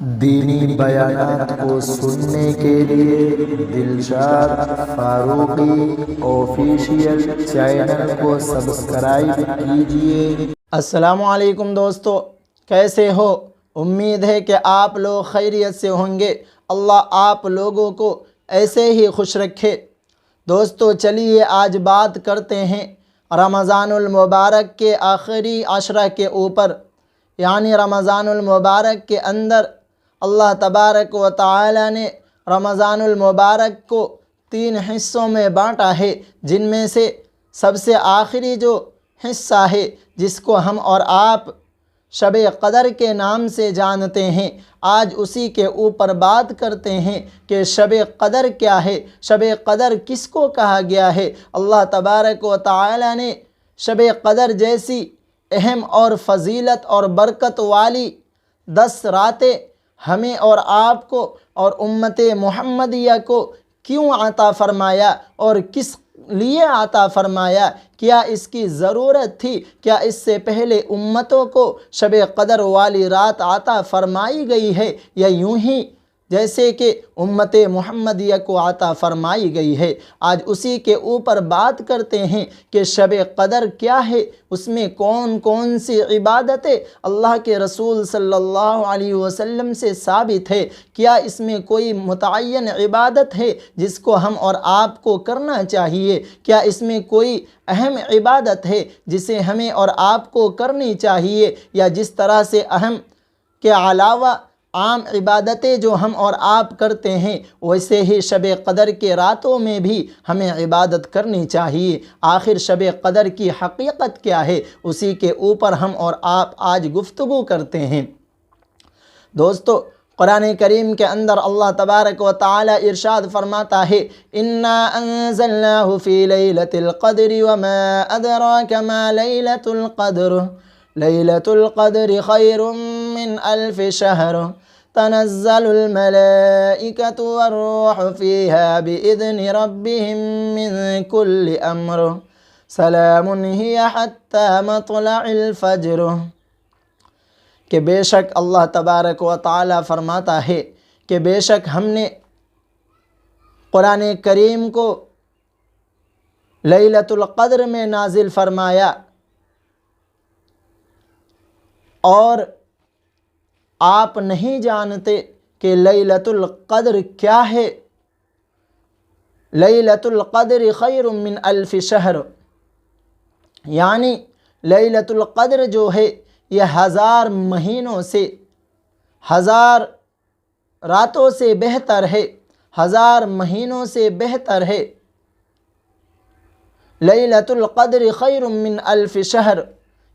دینی بیانات کو سننے کے لیے دلشاد فاروقی آفیشیل چینل کو سبسکرائب کیجیے۔ السلام علیکم دوستو، کیسے ہو؟ امید ہے کہ آپ لوگ خیریت سے ہوں گے۔ اللہ آپ لوگوں کو ایسے ہی خوش رکھے۔ دوستو چلیے آج بات کرتے ہیں رمضان المبارک کے آخری عشرہ کے اوپر، یعنی رمضان المبارک کے اندر اللہ تبارک و تعالی نے رمضان المبارک کو 3 حصوں میں بانٹا ہے، جن میں سے سب سے آخری جو حصہ ہے جس کو ہم اور آپ شب قدر کے نام سے جانتے ہیں، آج اسی کے اوپر بات کرتے ہیں کہ شب قدر کیا ہے، شب قدر کس کو کہا گیا ہے۔ اللہ تبارک و تعالی نے شب قدر جیسی اہم اور فضیلت اور برکت والی 10 راتیں ہمیں اور آپ کو اور امت محمدیہ کو کیوں عطا فرمایا اور کس لیے عطا فرمایا؟ کیا اس کی ضرورت تھی؟ کیا اس سے پہلے امتوں کو شب قدر والی رات عطا فرمائی گئی ہے، یا یوں ہی جیسے کہ امت محمدیہ کو عطا فرمائی گئی ہے؟ آج اسی کے اوپر بات کرتے ہیں کہ شب قدر کیا ہے، اس میں کون کون سی عبادتیں اللہ کے رسول صلی اللہ علیہ وسلم سے ثابت ہے، کیا اس میں کوئی متعین عبادت ہے جس کو ہم اور آپ کو کرنا چاہیے، کیا اس میں کوئی اہم عبادت ہے جسے ہمیں اور آپ کو کرنی چاہیے، یا جس طرح سے اہم کے علاوہ عام عبادتیں جو ہم اور آپ کرتے ہیں ویسے ہی شب قدر کے راتوں میں بھی ہمیں عبادت کرنی چاہیے۔ آخر شب قدر کی حقیقت کیا ہے، اسی کے اوپر ہم اور آپ آج گفتگو کرتے ہیں۔ دوستو قرآن کریم کے اندر اللہ تبارک و تعالی ارشاد فرماتا ہے، اِنَّا أَنزَلْنَاهُ فِي لَيْلَةِ الْقَدْرِ وَمَا أَدْرَاكَ مَا لَيْلَةُ الْقَدْرِ لَيْلَةُ الْقَدْرِ خَيْرٌ مِّنْ أَلْفِ شَهْرٍ تنزل الملائكة والروح فيها بإذن ربهم من كل أمر سلام هي حتى مطلع الفجر۔ کہ بے شک اللہ تبارک و تعالی فرماتا ہے کہ بے شک ہم نے قرآن کریم کو لیلۃ القدر میں نازل فرمایا، اور آپ نہیں جانتے کہ لیلۃ القدر کیا ہے۔ لیلۃ القدر خیر من الف شہر، یعنی لیلۃ القدر جو ہے یہ 1000 مہینوں سے، 1000 راتوں سے بہتر ہے، 1000 مہینوں سے بہتر ہے۔ لیلۃ القدر خیر من الف شہر،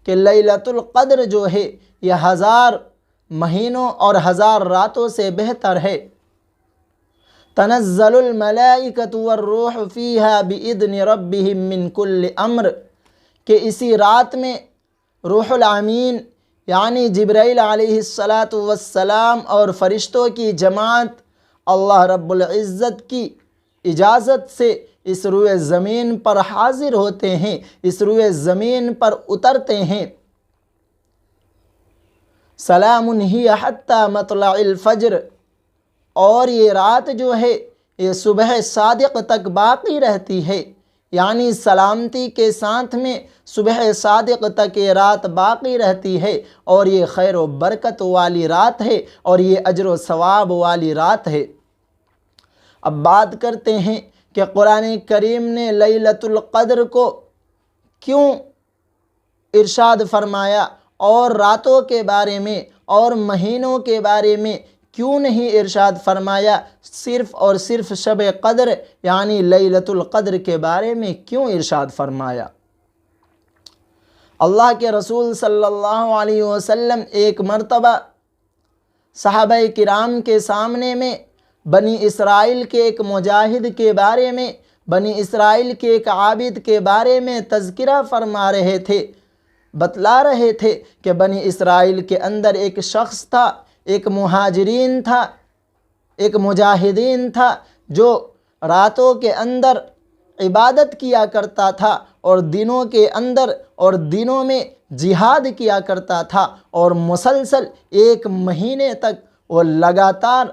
کہ لیلۃ القدر جو ہے یہ 1000 مہینوں اور 1000 راتوں سے بہتر ہے۔ تنزل الملائکۃ والروح فیہا بإذن ربہم من کل امر، کہ اسی رات میں روح الامین یعنی جبرائیل علیہ السلام اور فرشتوں کی جماعت اللہ رب العزت کی اجازت سے اس روئے زمین پر حاضر ہوتے ہیں، اس روئے زمین پر اترتے ہیں۔ سلام ہی حتی مطلع الفجر، اور یہ رات جو ہے یہ صبح صادق تک باقی رہتی ہے، یعنی سلامتی کے ساتھ میں صبح صادق تک یہ رات باقی رہتی ہے، اور یہ خیر و برکت والی رات ہے، اور یہ اجر و ثواب والی رات ہے۔ اب بات کرتے ہیں کہ قرآن کریم نے لیلۃ القدر کو کیوں ارشاد فرمایا، اور راتوں کے بارے میں اور مہینوں کے بارے میں کیوں نہیں ارشاد فرمایا، صرف اور صرف شب قدر یعنی لیلۃ القدر کے بارے میں کیوں ارشاد فرمایا؟ اللہ کے رسول صلی اللہ علیہ وسلم ایک مرتبہ صحابہ کرام کے سامنے میں بنی اسرائیل کے ایک مجاہد کے بارے میں، بنی اسرائیل کے ایک عابد کے بارے میں تذکرہ فرما رہے تھے، بتلا رہے تھے کہ بنی اسرائیل کے اندر ایک شخص تھا، ایک مہاجرین تھا، ایک مجاہدین تھا، جو راتوں کے اندر عبادت کیا کرتا تھا اور دنوں میں جہاد کیا کرتا تھا، اور مسلسل 1 مہینے تک وہ لگاتار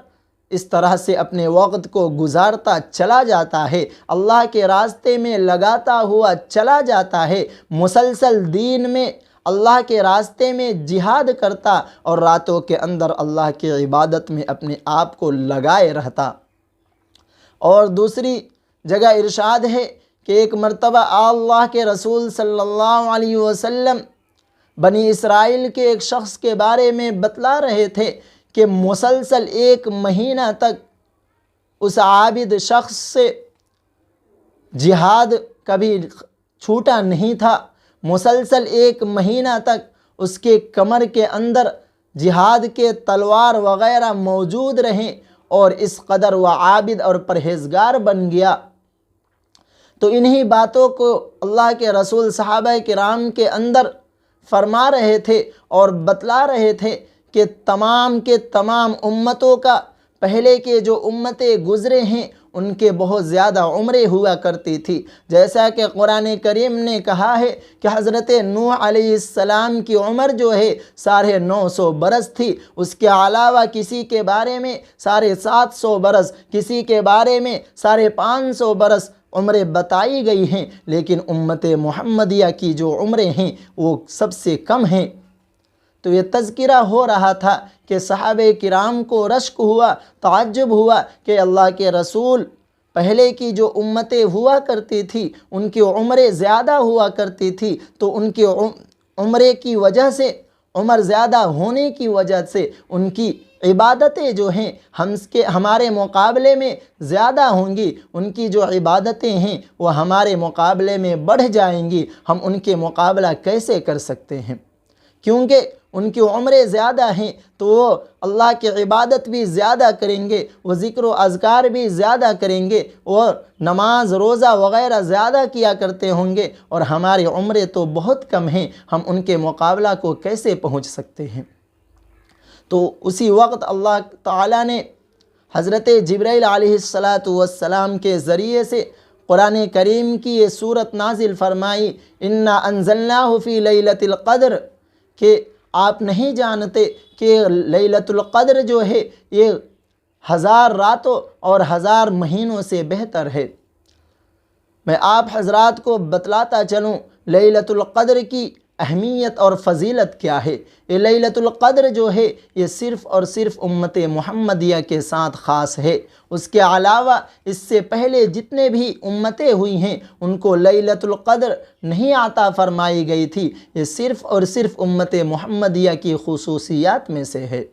اس طرح سے اپنے وقت کو گزارتا چلا جاتا ہے، اللہ کے راستے میں لگاتا ہوا چلا جاتا ہے، مسلسل دین میں اللہ کے راستے میں جہاد کرتا اور راتوں کے اندر اللہ کی عبادت میں اپنے آپ کو لگائے رہتا۔ اور دوسری جگہ ارشاد ہے کہ ایک مرتبہ اللہ کے رسول صلی اللہ علیہ وسلم بنی اسرائیل کے ایک شخص کے بارے میں بتلا رہے تھے کہ مسلسل 1 مہینہ تک اس عابد شخص سے جہاد کبھی چھوٹا نہیں تھا، مسلسل 1 مہینہ تک اس کے کمر کے اندر جہاد کے تلوار وغیرہ موجود رہیں اور اس قدر وہ عابد اور پرہیزگار بن گیا۔ تو انہی باتوں کو اللہ کے رسول صحابہ کرام کے اندر فرما رہے تھے اور بتلا رہے تھے کہ تمام کے تمام امتوں کا، پہلے کے جو امتیں گزرے ہیں ان کے بہت زیادہ عمریں ہوا کرتی تھی، جیسا کہ قرآن کریم نے کہا ہے کہ حضرت نوح علیہ السلام کی عمر جو ہے 950 برس تھی، اس کے علاوہ کسی کے بارے میں 750 برس، کسی کے بارے میں 550 برس عمریں بتائی گئی ہیں، لیکن امت محمدیہ کی جو عمریں ہیں وہ سب سے کم ہیں۔ تو یہ تذکرہ ہو رہا تھا کہ صحابہ کرام کو رشک ہوا، تعجب ہوا کہ اللہ کے رسول پہلے کی جو امتیں ہوا کرتی تھی ان کی عمریں زیادہ ہوا کرتی تھی، تو ان کی عمرے کی وجہ سے، عمر زیادہ ہونے کی وجہ سے ان کی عبادتیں جو ہیں ہمارے مقابلے میں زیادہ ہوں گی، ان کی جو عبادتیں ہیں وہ ہمارے مقابلے میں بڑھ جائیں گی، ہم ان کے مقابلہ کیسے کر سکتے ہیں؟ کیونکہ ان کی عمریں زیادہ ہیں تو وہ اللہ کی عبادت بھی زیادہ کریں گے، وہ ذکر و اذکار بھی زیادہ کریں گے، اور نماز روزہ وغیرہ زیادہ کیا کرتے ہوں گے، اور ہماری عمریں تو بہت کم ہیں، ہم ان کے مقابلہ کو کیسے پہنچ سکتے ہیں؟ تو اسی وقت اللہ تعالیٰ نے حضرت جبرائیل علیہ السلام کے ذریعے سے قرآن کریم کی یہ صورت نازل فرمائی، اِنَّا أَنزَلْنَاهُ فِي لَيْلَةِ الْقَدْرِ، کہ آپ نہیں جانتے کہ لیلۃ القدر جو ہے یہ 1000 راتوں اور 1000 مہینوں سے بہتر ہے۔ میں آپ حضرات کو بتلاتا چلوں لیلۃ القدر کی اہمیت اور فضیلت کیا ہے۔ یہ لیلۃ القدر جو ہے یہ صرف اور صرف امت محمدیہ کے ساتھ خاص ہے، اس کے علاوہ اس سے پہلے جتنے بھی امتیں ہوئی ہیں ان کو لیلۃ القدر نہیں عطا فرمائی گئی تھی، یہ صرف اور صرف امت محمدیہ کی خصوصیات میں سے ہے۔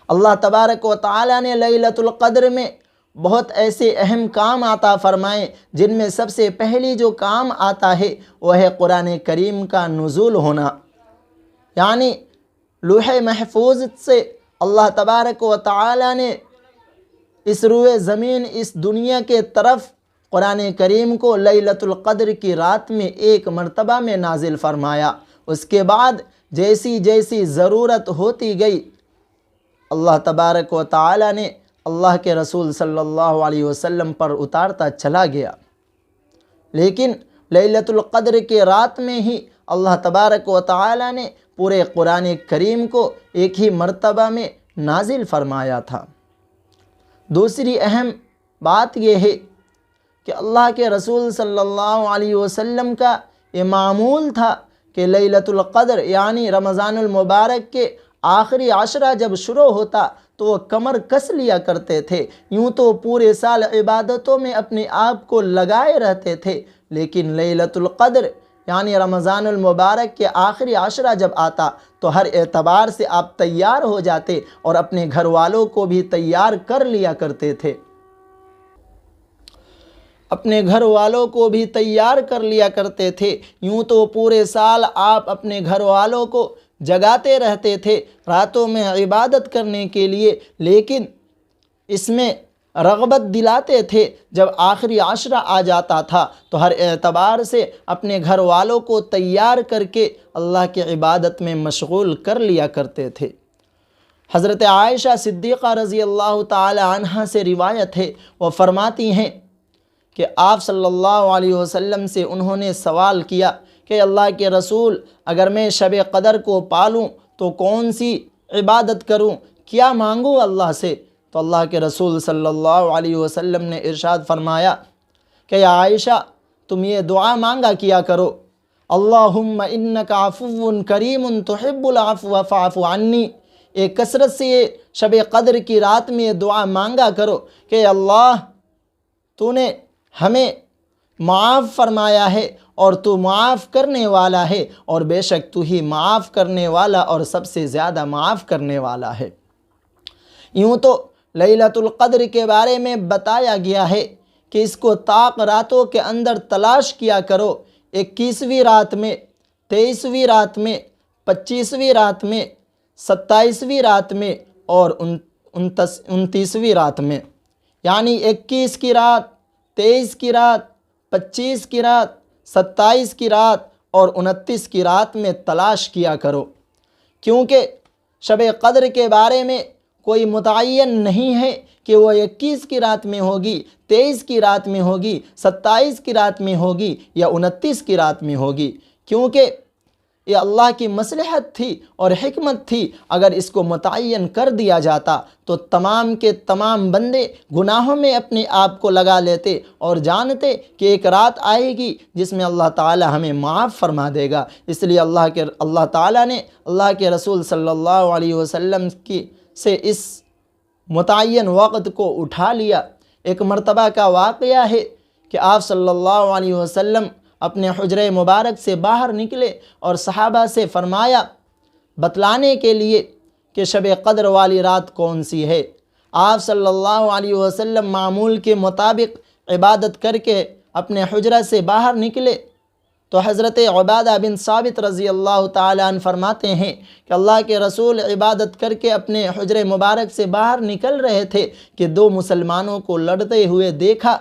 اللہ تبارک و تعالیٰ نے لیلۃ القدر میں بہت ایسے اہم کام عطا فرمائے، جن میں سب سے پہلی جو کام آتا ہے وہ ہے قرآن کریم کا نزول ہونا، یعنی لوح محفوظ سے اللہ تبارک و تعالیٰ نے اس روئے زمین، اس دنیا کے طرف قرآن کریم کو لیلۃ القدر کی رات میں 1 مرتبہ میں نازل فرمایا۔ اس کے بعد جیسی جیسی ضرورت ہوتی گئی اللہ تبارک و تعالیٰ نے اللہ کے رسول صلی اللہ علیہ وسلم پر اتارتا چلا گیا، لیکن لیلۃ القدر کے رات میں ہی اللہ تبارک و تعالیٰ نے پورے قرآن کریم کو ایک ہی مرتبہ میں نازل فرمایا تھا۔ دوسری اہم بات یہ ہے کہ اللہ کے رسول صلی اللہ علیہ وسلم کا یہ معمول تھا کہ لیلۃ القدر یعنی رمضان المبارک کے آخری عشرہ جب شروع ہوتا تو وہ کمر کس لیا کرتے تھے، یوں تو پورے سال عبادتوں میں اپنے آپ کو لگائے رہتے تھے، لیکن لیلۃ القدر یعنی رمضان المبارک کے آخری عشرہ جب آتا تو ہر اعتبار سے آپ تیار ہو جاتے اور اپنے گھر والوں کو بھی تیار کر لیا کرتے تھے، اپنے گھر والوں کو بھی تیار کر لیا کرتے تھے۔ یوں تو پورے سال آپ اپنے گھر والوں کو جگاتے رہتے تھے راتوں میں عبادت کرنے کے لیے، لیکن اس میں رغبت دلاتے تھے جب آخری عشرہ آ جاتا تھا تو ہر اعتبار سے اپنے گھر والوں کو تیار کر کے اللہ کی عبادت میں مشغول کر لیا کرتے تھے۔ حضرت عائشہ صدیقہ رضی اللہ تعالی عنہا سے روایت ہے، وہ فرماتی ہیں کہ آپ صلی اللہ علیہ وسلم سے انہوں نے سوال کیا کہ اللہ کے رسول، اگر میں شب قدر کو پالوں تو کون سی عبادت کروں؟ کیا مانگوں اللہ سے؟ تو اللہ کے رسول صلی اللہ علیہ وسلم نے ارشاد فرمایا کہ یا عائشہ تم یہ دعا مانگا کیا کرو، اللہم انک عفو کریم تحب العفو فاعف عنی۔ ایک کثرت سے یہ شب قدر کی رات میں یہ دعا مانگا کرو کہ اللہ تو نے ہمیں معاف فرمایا ہے اور تو معاف کرنے والا ہے، اور بے شک تو ہی معاف کرنے والا اور سب سے زیادہ معاف کرنے والا ہے۔ یوں تو لیلۃ القدر کے بارے میں بتایا گیا ہے کہ اس کو طاق راتوں کے اندر تلاش کیا کرو، 21ویں رات میں، 23ویں رات میں، 25ویں رات میں، 27ویں رات میں اور 29ویں رات میں، یعنی 21 کی رات، 23 کی رات، 25 کی رات، 27 کی رات اور 29 کی رات میں تلاش کیا کرو، کیونکہ شب قدر کے بارے میں کوئی متعین نہیں ہے کہ وہ 21 کی رات میں ہوگی، 23 کی رات میں ہوگی، 27 کی رات میں ہوگی یا 29 کی رات میں ہوگی، کیونکہ یہ اللہ کی مصلحت تھی اور حکمت تھی۔ اگر اس کو متعین کر دیا جاتا تو تمام کے تمام بندے گناہوں میں اپنے آپ کو لگا لیتے اور جانتے کہ ایک رات آئے گی جس میں اللہ تعالی ہمیں معاف فرما دے گا۔ اس لیے اللہ تعالیٰ نے اللہ کے رسول صلی اللہ علیہ وسلم سے اس متعین وقت کو اٹھا لیا۔ ایک مرتبہ کا واقعہ ہے کہ آپ صلی اللہ علیہ وسلم اپنے حجرہ مبارک سے باہر نکلے اور صحابہ سے فرمایا بتلانے کے لیے کہ شب قدر والی رات کون سی ہے۔ آپ صلی اللہ علیہ وسلم معمول کے مطابق عبادت کر کے اپنے حجرہ سے باہر نکلے تو حضرت عبادہ بن ثابت رضی اللہ تعالیٰ عنہ فرماتے ہیں کہ اللہ کے رسول عبادت کر کے اپنے حجرہ مبارک سے باہر نکل رہے تھے کہ 2 مسلمانوں کو لڑتے ہوئے دیکھا،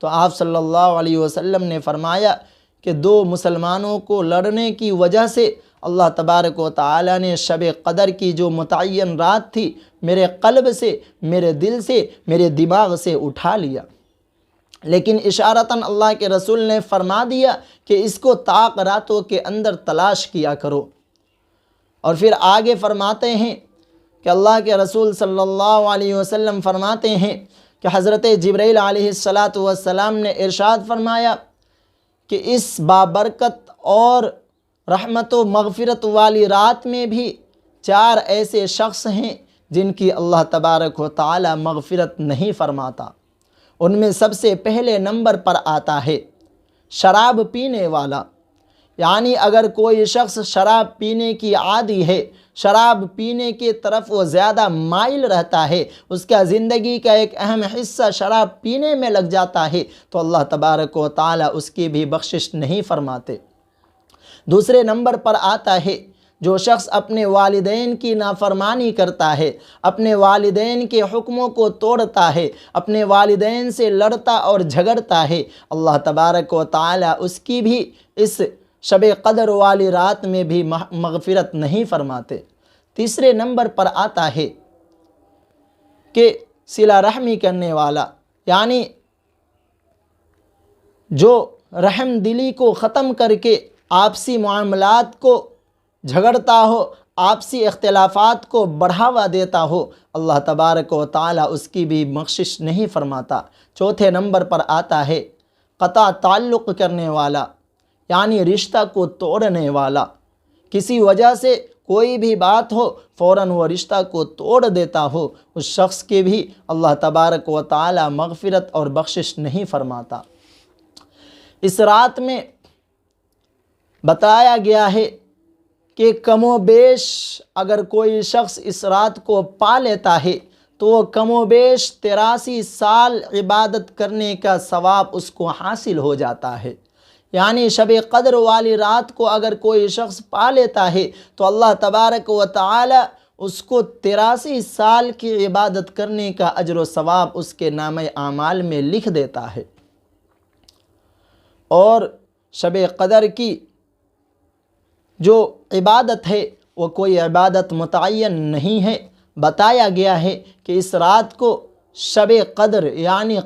تو آپ صلی اللہ علیہ وسلم نے فرمایا کہ 2 مسلمانوں کو لڑنے کی وجہ سے اللہ تبارک و تعالی نے شب قدر کی جو متعین رات تھی میرے قلب سے، میرے دل سے، میرے دماغ سے اٹھا لیا۔ لیکن اشارتاً اللہ کے رسول نے فرما دیا کہ اس کو طاق راتوں کے اندر تلاش کیا کرو، اور پھر آگے فرماتے ہیں کہ اللہ کے رسول صلی اللہ علیہ وسلم فرماتے ہیں کہ حضرت جبرائیل علیہ السلام نے ارشاد فرمایا کہ اس بابرکت اور رحمت و مغفرت والی رات میں بھی 4 ایسے شخص ہیں جن کی اللہ تبارک و تعالی مغفرت نہیں فرماتا۔ ان میں سب سے پہلے نمبر پر آتا ہے شراب پینے والا، یعنی اگر کوئی شخص شراب پینے کی عادی ہے، شراب پینے کی طرف وہ زیادہ مائل رہتا ہے، اس کا زندگی کا ایک اہم حصہ شراب پینے میں لگ جاتا ہے، تو اللہ تبارک و تعالی اس کی بھی بخشش نہیں فرماتے۔ دوسرے نمبر پر آتا ہے جو شخص اپنے والدین کی نافرمانی کرتا ہے، اپنے والدین کے حکموں کو توڑتا ہے، اپنے والدین سے لڑتا اور جھگڑتا ہے، اللہ تبارک و تعالی اس کی بھی اس شب قدر والی رات میں بھی مغفرت نہیں فرماتے۔ تیسرے نمبر پر آتا ہے کہ صلہ رحمی کرنے والا، یعنی جو رحم دلی کو ختم کر کے آپسی معاملات کو جھگڑتا ہو، آپسی اختلافات کو بڑھاوا دیتا ہو، اللہ تبارک و تعالی اس کی بھی بخشش نہیں فرماتا۔ چوتھے نمبر پر آتا ہے قطع تعلق کرنے والا، یعنی رشتہ کو توڑنے والا، کسی وجہ سے کوئی بھی بات ہو فوراً وہ رشتہ کو توڑ دیتا ہو، اس شخص کے بھی اللہ تبارک و تعالی مغفرت اور بخشش نہیں فرماتا۔ اس رات میں بتایا گیا ہے کہ کم و بیش اگر کوئی شخص اس رات کو پا لیتا ہے تو وہ کم و بیش 83 سال عبادت کرنے کا ثواب اس کو حاصل ہو جاتا ہے۔ یعنی شب قدر والی رات کو اگر کوئی شخص پا لیتا ہے تو اللہ تبارک و تعالی اس کو 83 سال کی عبادت کرنے کا اجر و ثواب اس کے نامہ اعمال میں لکھ دیتا ہے۔ اور شب قدر کی جو عبادت ہے وہ کوئی عبادت متعین نہیں ہے، بتایا گیا ہے کہ اس رات کو شب قدر یعنی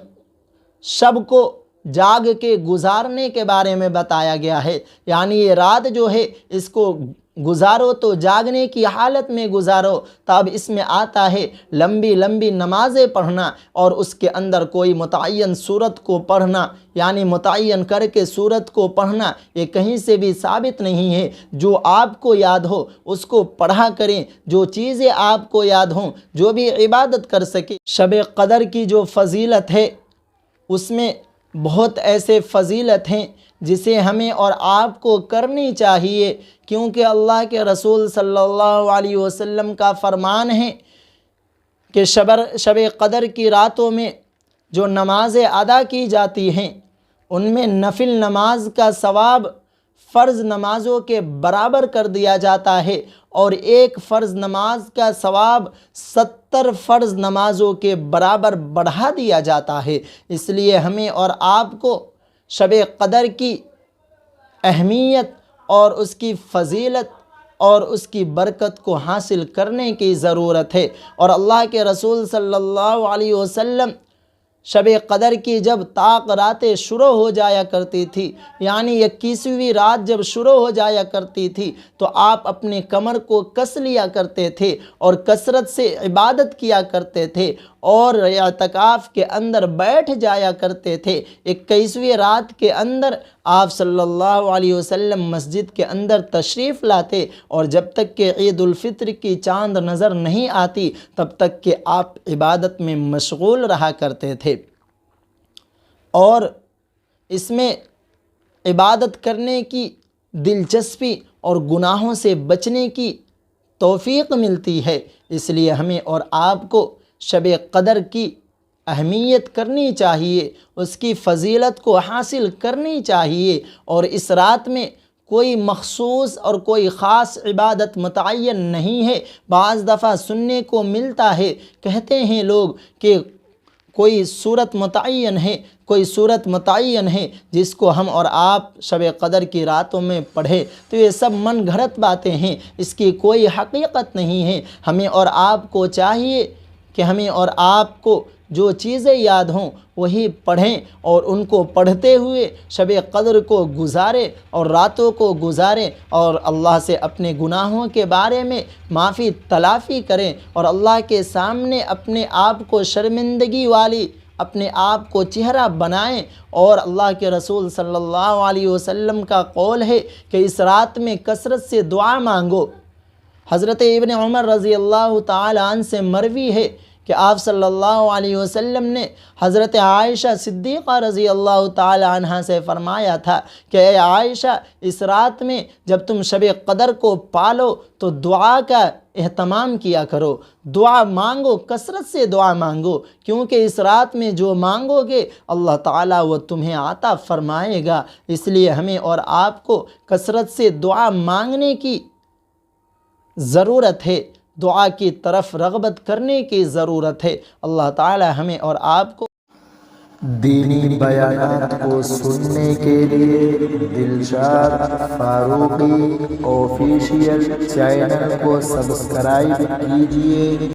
شب کو جاگ کے گزارنے کے بارے میں بتایا گیا ہے، یعنی یہ رات جو ہے اس کو گزارو تو جاگنے کی حالت میں گزارو۔ تو اب اس میں آتا ہے لمبی لمبی نمازیں پڑھنا اور اس کے اندر کوئی متعین صورت کو پڑھنا، یعنی متعین کر کے صورت کو پڑھنا، یہ کہیں سے بھی ثابت نہیں ہے۔ جو آپ کو یاد ہو اس کو پڑھا کریں، جو چیزیں آپ کو یاد ہوں، جو بھی عبادت کر سکے۔ شب قدر کی جو فضیلت ہے اس میں بہت ایسے فضیلت ہیں جسے ہمیں اور آپ کو کرنی چاہیے، کیونکہ اللہ کے رسول صلی اللہ علیہ وسلم کا فرمان ہے کہ شب قدر کی راتوں میں جو نمازیں ادا کی جاتی ہیں ان میں نفل نماز کا ثواب فرض نمازوں کے برابر کر دیا جاتا ہے، اور ایک فرض نماز کا ثواب 70 فرض نمازوں کے برابر بڑھا دیا جاتا ہے۔ اس لیے ہمیں اور آپ کو شب قدر کی اہمیت اور اس کی فضیلت اور اس کی برکت کو حاصل کرنے کی ضرورت ہے۔ اور اللہ کے رسول صلی اللہ علیہ وسلم شب قدر کی جب طاق راتیں شروع ہو جایا کرتی تھی، یعنی 21ویں رات جب شروع ہو جایا کرتی تھی، تو آپ اپنے کمر کو کس لیا کرتے تھے اور کثرت سے عبادت کیا کرتے تھے اور اعتکاف کے اندر بیٹھ جایا کرتے تھے۔ 21ویں رات کے اندر آپ صلی اللہ علیہ وسلم مسجد کے اندر تشریف لاتے، اور جب تک کہ عید الفطر کی چاند نظر نہیں آتی تب تک کہ آپ عبادت میں مشغول رہا کرتے تھے۔ اور اس میں عبادت کرنے کی دلچسپی اور گناہوں سے بچنے کی توفیق ملتی ہے۔ اس لیے ہمیں اور آپ کو شب قدر کی اہمیت کرنی چاہیے، اس کی فضیلت کو حاصل کرنی چاہیے، اور اس رات میں کوئی مخصوص اور کوئی خاص عبادت متعین نہیں ہے۔ بعض دفعہ سننے کو ملتا ہے، کہتے ہیں لوگ کہ کوئی صورت متعین ہے، کوئی صورت متعین ہے جس کو ہم اور آپ شب قدر کی راتوں میں پڑھیں، تو یہ سب من گھڑت باتیں ہیں، اس کی کوئی حقیقت نہیں ہے۔ ہمیں اور آپ کو چاہیے کہ ہمیں اور آپ کو جو چیزیں یاد ہوں وہی پڑھیں، اور ان کو پڑھتے ہوئے شب قدر کو گزاریں اور راتوں کو گزاریں، اور اللہ سے اپنے گناہوں کے بارے میں معافی تلافی کریں، اور اللہ کے سامنے اپنے آپ کو شرمندگی والی اپنے آپ کو چہرہ بنائیں۔ اور اللہ کے رسول صلی اللہ علیہ وسلم کا قول ہے کہ اس رات میں کثرت سے دعا مانگو۔ حضرت ابن عمر رضی اللہ تعالی عنہ سے مروی ہے کہ آپ صلی اللہ علیہ وسلم نے حضرت عائشہ صدیقہ رضی اللہ تعالی عنہ سے فرمایا تھا کہ اے عائشہ، اس رات میں جب تم شب قدر کو پالو تو دعا کا اہتمام کیا کرو، دعا مانگو، کثرت سے دعا مانگو، کیونکہ اس رات میں جو مانگو گے اللہ تعالیٰ وہ تمہیں عطا فرمائے گا۔ اس لیے ہمیں اور آپ کو کثرت سے دعا مانگنے کی ضرورت ہے، دعا کی طرف رغبت کرنے کی ضرورت ہے۔ اللہ تعالی ہمیں اور آپ کو دینی بیانات کو سننے کے لیے دلشاد فاروقی آفیشیل چینل کو سبسکرائب کیجیے۔